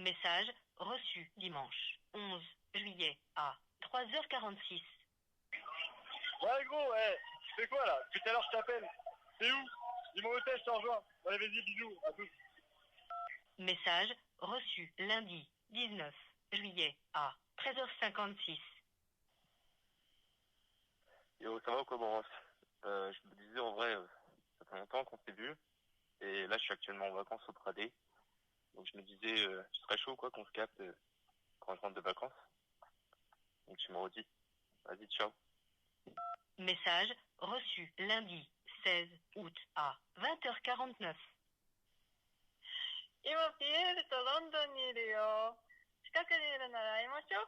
Message reçu dimanche 11 juillet à 3h46. Ouais gros, ouais. Tu fais quoi là? Depuis tout à l'heure je t'appelle. T'es où? Dis-moi où t'es, je te rejoins. Ouais, vas-y, bisous. À tous. Message reçu lundi 19 juillet à 13h56. Yo, ça va, comment je me disais, en vrai, ça fait longtemps qu'on s'est vu. Et là, je suis actuellement en vacances au Pradé. Donc, je me disais, ce serait chaud, quoi, qu'on se capte quand je rentre de vacances. Donc, tu me redis. Vas-y, ciao. Message reçu lundi 16 août à 20h49. 今ピエールとロンドンにいるよ。近くにいるなら会いましょう。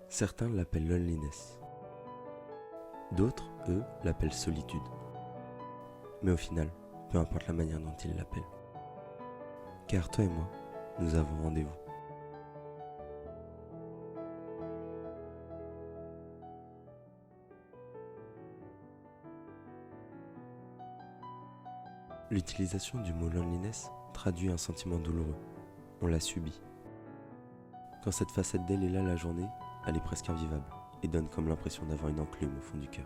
Certains l'appellent loneliness. D'autres, eux, l'appellent solitude. Mais au final, peu importe la manière dont ils l'appellent. Car toi et moi, nous avons rendez-vous. L'utilisation du mot loneliness traduit un sentiment douloureux. On l'a subi. Quand cette facette d'elle est là la journée, elle est presque invivable et donne comme l'impression d'avoir une enclume au fond du cœur.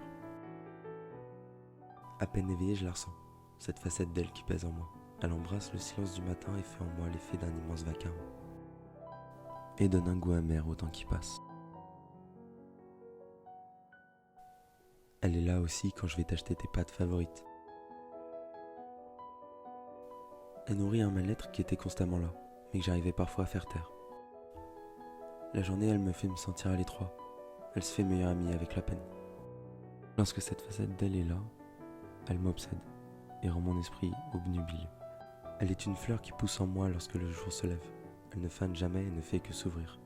À peine éveillée, je la ressens, cette facette d'elle qui pèse en moi. Elle embrasse le silence du matin et fait en moi l'effet d'un immense vacarme. Et donne un goût amer au temps qui passe. Elle est là aussi quand je vais t'acheter tes pâtes favorites. Elle nourrit un mal-être qui était constamment là, mais que j'arrivais parfois à faire taire. La journée, elle me fait me sentir à l'étroit. Elle se fait meilleure amie avec la peine. Lorsque cette facette d'elle est là, elle m'obsède et rend mon esprit obnubilé. Elle est une fleur qui pousse en moi lorsque le jour se lève. Elle ne fane jamais et ne fait que s'ouvrir.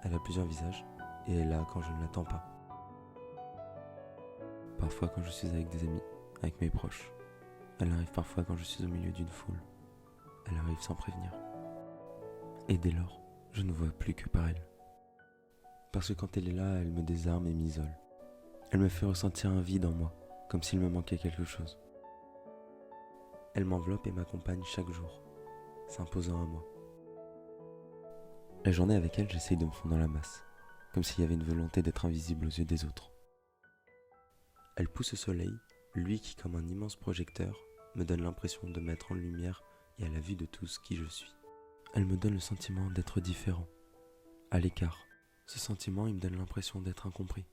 Elle a plusieurs visages et est là quand je ne l'attends pas. Parfois quand je suis avec des amis, avec mes proches. Elle arrive parfois quand je suis au milieu d'une foule. Elle arrive sans prévenir. Et dès lors, je ne vois plus que par elle. Parce que quand elle est là, elle me désarme et m'isole. Elle me fait ressentir un vide en moi, comme s'il me manquait quelque chose. Elle m'enveloppe et m'accompagne chaque jour, s'imposant à moi. La journée avec elle, j'essaye de me fondre dans la masse, comme s'il y avait une volonté d'être invisible aux yeux des autres. Elle pousse au soleil, lui qui, comme un immense projecteur, me donne l'impression de mettre en lumière et à la vue de tous qui je suis. Elle me donne le sentiment d'être différent, à l'écart. Ce sentiment, il me donne l'impression d'être incompris.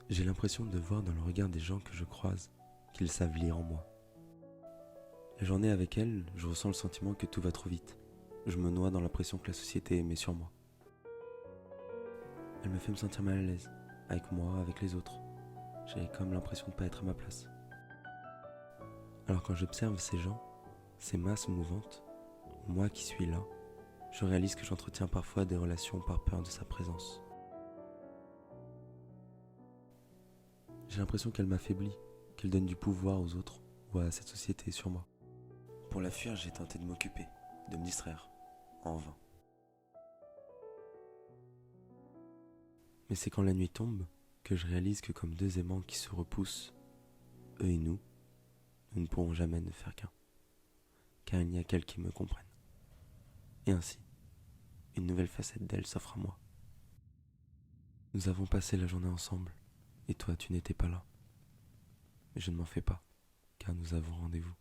J'ai l'impression de voir dans le regard des gens que je croise qu'ils savent lire en moi. La journée avec elle, je ressens le sentiment que tout va trop vite. Je me noie dans la pression que la société met sur moi. Elle me fait me sentir mal à l'aise, avec moi, avec les autres. J'ai comme l'impression de ne pas être à ma place. Alors quand j'observe ces gens, ces masses mouvantes, moi qui suis là, je réalise que j'entretiens parfois des relations par peur de sa présence. J'ai l'impression qu'elle m'affaiblit, qu'elle donne du pouvoir aux autres ou à cette société sur moi. Pour la fuir, j'ai tenté de m'occuper, de me distraire, en vain. Mais c'est quand la nuit tombe que je réalise que comme deux aimants qui se repoussent, eux et nous ne pourrons jamais ne faire qu'un, car il n'y a qu'elle qui me comprenne. Et ainsi, une nouvelle facette d'elle s'offre à moi. Nous avons passé la journée ensemble, et toi tu n'étais pas là. Mais je ne m'en fais pas, car nous avons rendez-vous.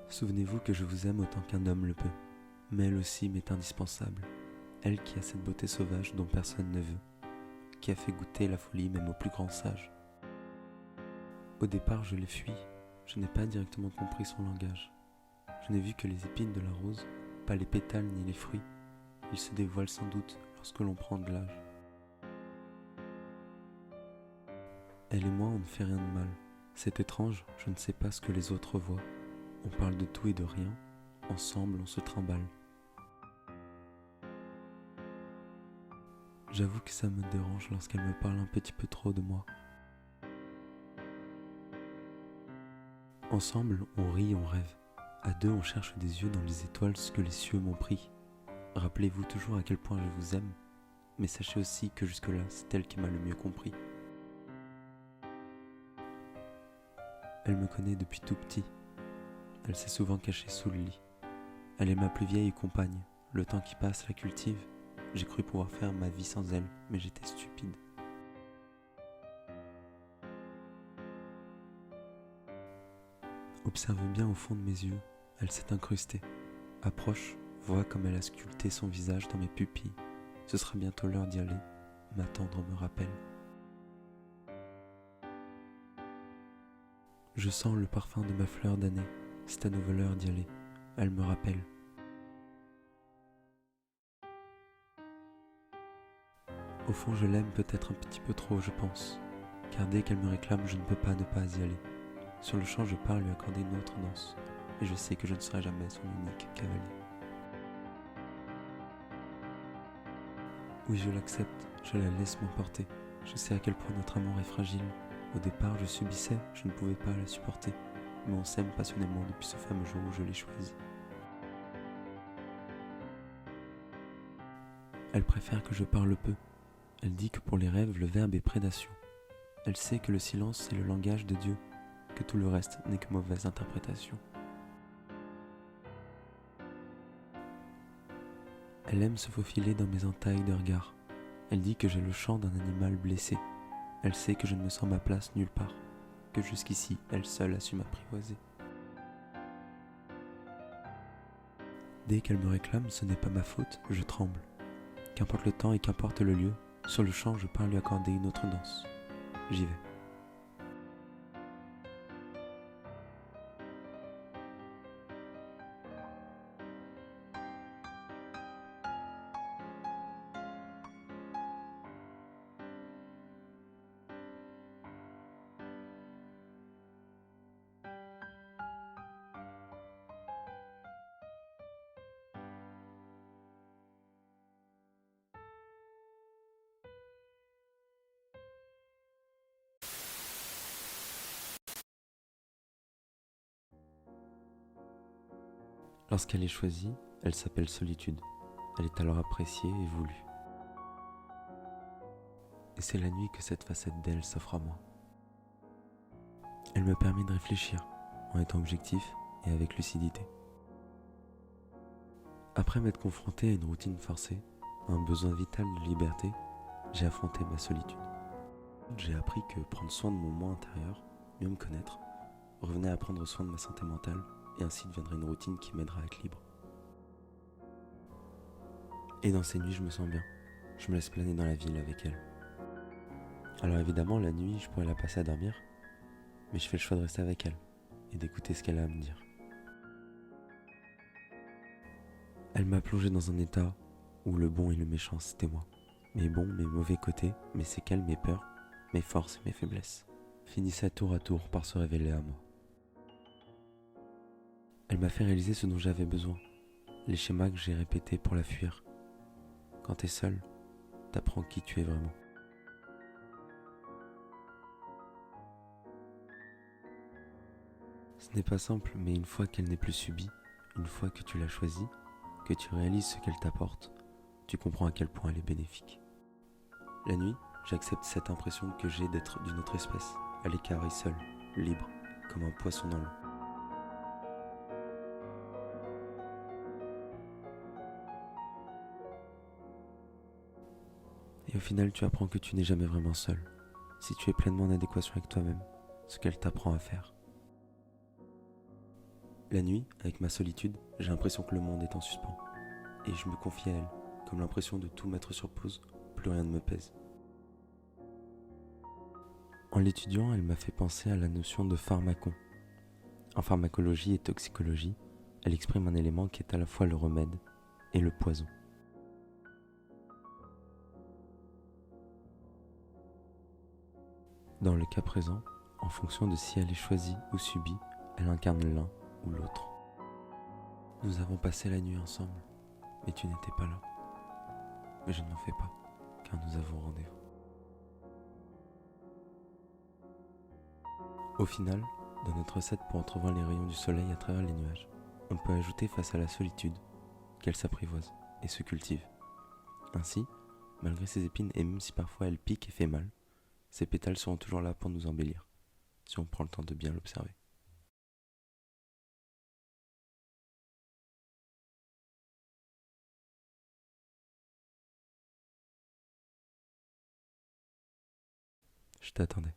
Souvenez-vous que je vous aime autant qu'un homme le peut, mais elle aussi m'est indispensable, elle qui a cette beauté sauvage dont personne ne veut, qui a fait goûter la folie même aux plus grands sages. Au départ, je l'ai fui, je n'ai pas directement compris son langage. Je n'ai vu que les épines de la rose, pas les pétales ni les fruits. Ils se dévoilent sans doute lorsque l'on prend de l'âge. Elle et moi, on ne fait rien de mal. C'est étrange, je ne sais pas ce que les autres voient. On parle de tout et de rien, ensemble on se trimballe. J'avoue que ça me dérange lorsqu'elle me parle un petit peu trop de moi. Ensemble, on rit, on rêve. À deux, on cherche des yeux dans les étoiles ce que les cieux m'ont pris. Rappelez-vous toujours à quel point je vous aime, mais sachez aussi que jusque-là, c'est elle qui m'a le mieux compris. Elle me connaît depuis tout petit. Elle s'est souvent cachée sous le lit. Elle est ma plus vieille compagne. Le temps qui passe la cultive. J'ai cru pouvoir faire ma vie sans elle, mais j'étais stupide. Observe bien au fond de mes yeux, elle s'est incrustée. Approche, vois comme elle a sculpté son visage dans mes pupilles. Ce sera bientôt l'heure d'y aller, m'attendre me rappelle. Je sens le parfum de ma fleur d'année, c'est à nouveau l'heure d'y aller, elle me rappelle. Au fond je l'aime peut-être un petit peu trop je pense, car dès qu'elle me réclame je ne peux pas ne pas y aller. Sur le champ je pars lui accorder une autre danse, et je sais que je ne serai jamais son unique cavalier. Oui je l'accepte, je la laisse m'emporter, je sais à quel point notre amour est fragile. Au départ je subissais, je ne pouvais pas la supporter, mais on s'aime passionnément depuis ce fameux jour où je l'ai choisie. Elle préfère que je parle peu. Elle dit que pour les rêves, le verbe est prédation. Elle sait que le silence, c'est le langage de Dieu, que tout le reste n'est que mauvaise interprétation. Elle aime se faufiler dans mes entailles de regard. Elle dit que j'ai le chant d'un animal blessé. Elle sait que je ne me sens ma place nulle part, que jusqu'ici, elle seule a su m'apprivoiser. Dès qu'elle me réclame, ce n'est pas ma faute, je tremble. Qu'importe le temps et qu'importe le lieu, sur le champ, je pars lui accorder une autre danse. J'y vais. Lorsqu'elle est choisie, elle s'appelle solitude. Elle est alors appréciée et voulue. Et c'est la nuit que cette facette d'elle s'offre à moi. Elle me permet de réfléchir, en étant objectif et avec lucidité. Après m'être confronté à une routine forcée, à un besoin vital de liberté, j'ai affronté ma solitude. J'ai appris que prendre soin de mon moi intérieur, mieux me connaître, revenait à prendre soin de ma santé mentale, et ainsi deviendrait une routine qui m'aidera à être libre. Et dans ces nuits, je me sens bien. Je me laisse planer dans la ville avec elle. Alors évidemment, la nuit, je pourrais la passer à dormir, mais je fais le choix de rester avec elle et d'écouter ce qu'elle a à me dire. Elle m'a plongé dans un état où le bon et le méchant, c'était moi. Mes bons, mes mauvais côtés, mes séquelles, mes peurs, mes forces et mes faiblesses, finissaient tour à tour par se révéler à moi. Elle m'a fait réaliser ce dont j'avais besoin, les schémas que j'ai répétés pour la fuir. Quand t'es seul, t'apprends qui tu es vraiment. Ce n'est pas simple, mais une fois qu'elle n'est plus subie, une fois que tu l'as choisie, que tu réalises ce qu'elle t'apporte, tu comprends à quel point elle est bénéfique. La nuit, j'accepte cette impression que j'ai d'être d'une autre espèce, à l'écart et seul, libre, comme un poisson dans l'eau. Et au final, tu apprends que tu n'es jamais vraiment seul, si tu es pleinement en adéquation avec toi-même, ce qu'elle t'apprend à faire. La nuit, avec ma solitude, j'ai l'impression que le monde est en suspens. Et je me confie à elle, comme l'impression de tout mettre sur pause, plus rien ne me pèse. En l'étudiant, elle m'a fait penser à la notion de pharmacon. En pharmacologie et toxicologie, elle exprime un élément qui est à la fois le remède et le poison. Dans le cas présent, en fonction de si elle est choisie ou subie, elle incarne l'un ou l'autre. Nous avons passé la nuit ensemble, mais tu n'étais pas là. Mais je ne m'en fais pas, car nous avons rendez-vous. Au final, dans notre recette pour entrevoir les rayons du soleil à travers les nuages, on peut ajouter face à la solitude qu'elle s'apprivoise et se cultive. Ainsi, malgré ses épines et même si parfois elle pique et fait mal, ses pétales seront toujours là pour nous embellir, si on prend le temps de bien l'observer. Je t'attendais.